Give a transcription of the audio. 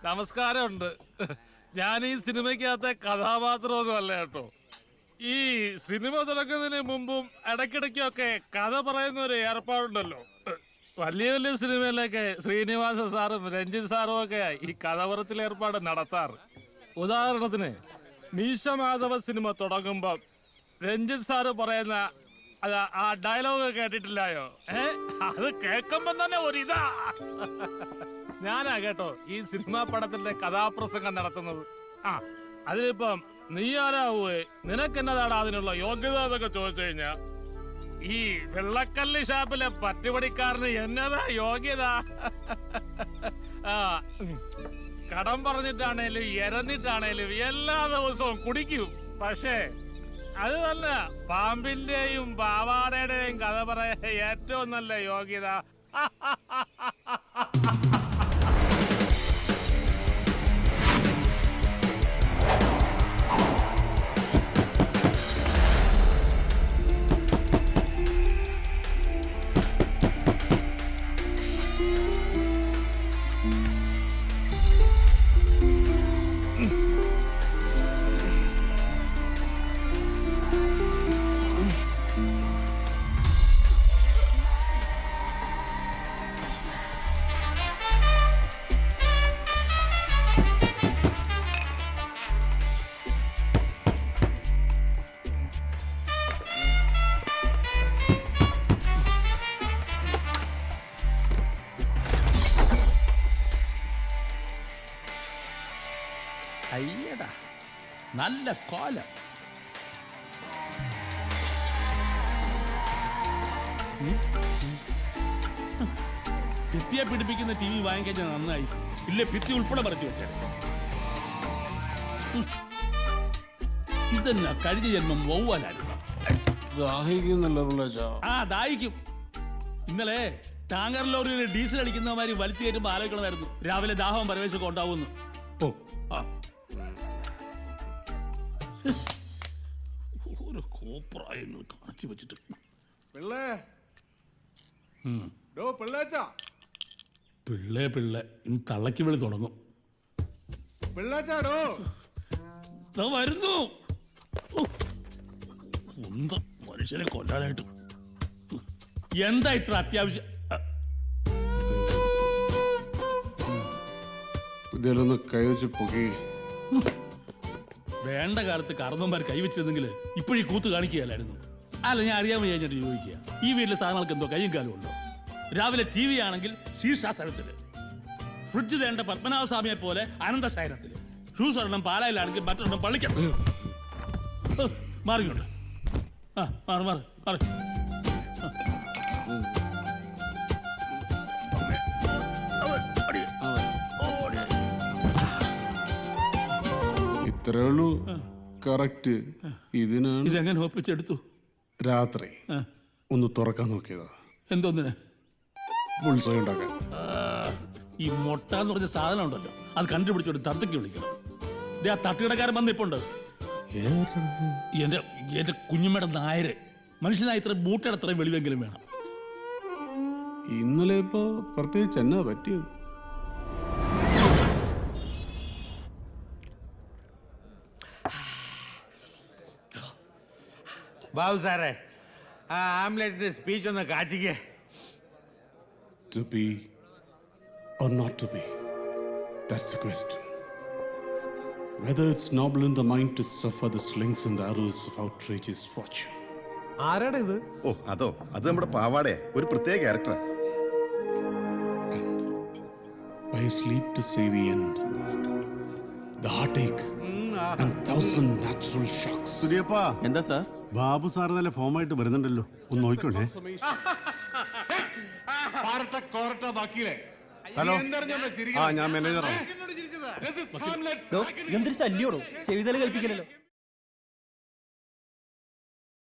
നമസ്കാരമുണ്ട്. ഞാൻ ഈ സിനിമയ്ക്കകത്തെ കഥാപാത്രമൊന്നും അല്ല കേട്ടോ. ഈ സിനിമ തുടങ്ങുന്നതിന് മുമ്പും ഇടയ്ക്കിടയ്ക്കൊക്കെ കഥ പറയുന്ന ഒരു ഏർപ്പാടുണ്ടല്ലോ. വലിയ വലിയ സിനിമയിലൊക്കെ ശ്രീനിവാസ സാറും രഞ്ജിത് സാറും ഒക്കെ ഈ കഥ പറച്ചിൽ ഏർപ്പാട് നടത്താറ്. ഉദാഹരണത്തിന് മീശ മാധവ സിനിമ തുടങ്ങുമ്പം രഞ്ജിത് സാറ് പറയുന്ന ആ ഡയലോഗ് കേട്ടിട്ടില്ലായോ? അത് കേൾക്കുമ്പം തന്നെ ഒരിതാ. ഞാനാ കേട്ടോ ഈ സിനിമാ പടത്തിന്റെ കഥാപ്രസംഗം നടത്തുന്നത്. അതിലിപ്പം നീ ആരാവേ, നിനക്കെന്നതാണ് അതിനുള്ള യോഗ്യത എന്നൊക്കെ ചോദിച്ചു കഴിഞ്ഞാ ഈ വെള്ളക്കല്ല് ഷാപ്പിലെ പറ്റുപടിക്കാരന് എന്നതാ യോഗ്യത? കടം പറഞ്ഞിട്ടാണേലും എരന്നിട്ടാണേലും എല്ലാ ദിവസവും കുടിക്കും. പക്ഷേ അത് നല്ല പാമ്പിന്റെയും പാവാടയുടെയും കഥ പറയാൻ ഏറ്റവും നല്ല യോഗ്യത. അയ്യടാ, നല്ല കോലം. ഭിത്തിയെ പിടിപ്പിക്കുന്ന ടി വി വാങ്ങിക്കാൻ നന്നായി. ഇല്ലേ ഭിത്തി ഉൾപ്പെടെ പറിച്ചു വെച്ചേ. ഇതെന്നാ കഴിഞ്ഞ ജന്മം വവ്വാലായിരുന്നു. ദാഹിക്കും. ഇന്നലെ ടാങ്കർ ലോറിയിൽ ഡീസൽ അടിക്കുന്ന മാതിരി വലിച്ചു കയറ്റുമ്പോ ആലോചിക്കണമായിരുന്നു രാവിലെ ദാഹവും പരവേശമൊക്കെ ഉണ്ടാവുമെന്ന്. ഓരോ കോപ്രായങ്ങൾ കാണിച്ചു വെച്ചിട്ട് പിള്ളേ ഇനി തള്ളക്ക് വിളി തുടങ്ങും. വരുന്നു മനുഷ്യനെ കൊല്ലാനായിട്ട്. എന്താ ഇത്ര അത്യാവശ്യം? കൈവച്ച് പൊക്കി വേണ്ട കാലത്ത് കാരണവന്മാർ കൈവച്ചിരുന്നെങ്കിൽ ഇപ്പോഴീ കൂത്ത് കാണിക്കുകയല്ലായിരുന്നു. അല്ല, ഞാൻ അറിയാൻ കഴിഞ്ഞിട്ട് ചോദിക്കുക, ഈ വീട്ടിലെ സാധനങ്ങൾക്ക് എന്തോ കയ്യും കാലും ഉണ്ടോ? രാവിലെ ടി വി ആണെങ്കിൽ ശീർഷാസനത്തില്, ഫ്രിഡ്ജ് തേണ്ട പത്മനാഭസ്വാമിയെ പോലെ അനന്തശയനത്തില്, ഷൂസ് ഒരെണ്ണം പാലായിലാണെങ്കിൽ മറ്റൊരെണ്ണം പള്ളിക്കാം. മാറിക്കോട്ടെ. മാറി മാറി മാറി. ഇത്രേ ഉള്ളൂ. കറക്റ്റ്. ഇതിനാണ് ഇതെങ്ങനെ ഒപ്പിച്ചെടുത്തു? രാത്രി ഒന്ന് തുറക്കാൻ നോക്കിയതാ. എന്തോന്നിന്? ഉത്സവം ഉണ്ടാക്കാൻ. ഈ മുട്ട എന്ന് പറഞ്ഞ സാധനം ഉണ്ടല്ലോ, അത് കണ്ടുപിടിച്ചോട്ട് തത്തക്ക് വിളിക്കണം. ആ തട്ടുകടക്കാരൻ വന്നിപ്പുണ്ട്. എന്റെ കുഞ്ഞുമ്മയുടെ നായര്. മനുഷ്യനായി ഇത്ര ബൂട്ടയുടെ അത്രയും വെളിവെങ്കിലും വേണം. ഇന്നലെ ഇപ്പോ പ്രത്യേകിച്ച് എന്നാ പറ്റിയത്? ബാബു സാറേ, ആ ആംലെറ്റിന്റെ സ്പീച്ച് ഒന്ന് കാച്ചിക്കേ. To be or not to be, that's the question. Whether it's noble in the mind to suffer the slings and the arrows of outrageous fortune. ആരാടാ ഇത്? അത് നമ്മുടെ പാവാടയാ, ഒരു പ്രത്യേക character. By sleep to save the end, the heartache and thousand natural shocks. സുരിയപ്പാ, എന്താ sir? Babu sir നല്ല ഫോമായിട്ട് വരുന്നുണ്ടല്ലോ, ഒന്ന് നോക്കണേ. ഹലോ, ഞാൻ മാനേജറാണ്. എന്തൊരു ശല്യോടോ, ചെവിതല കൽപ്പിക്കലല്ലോ.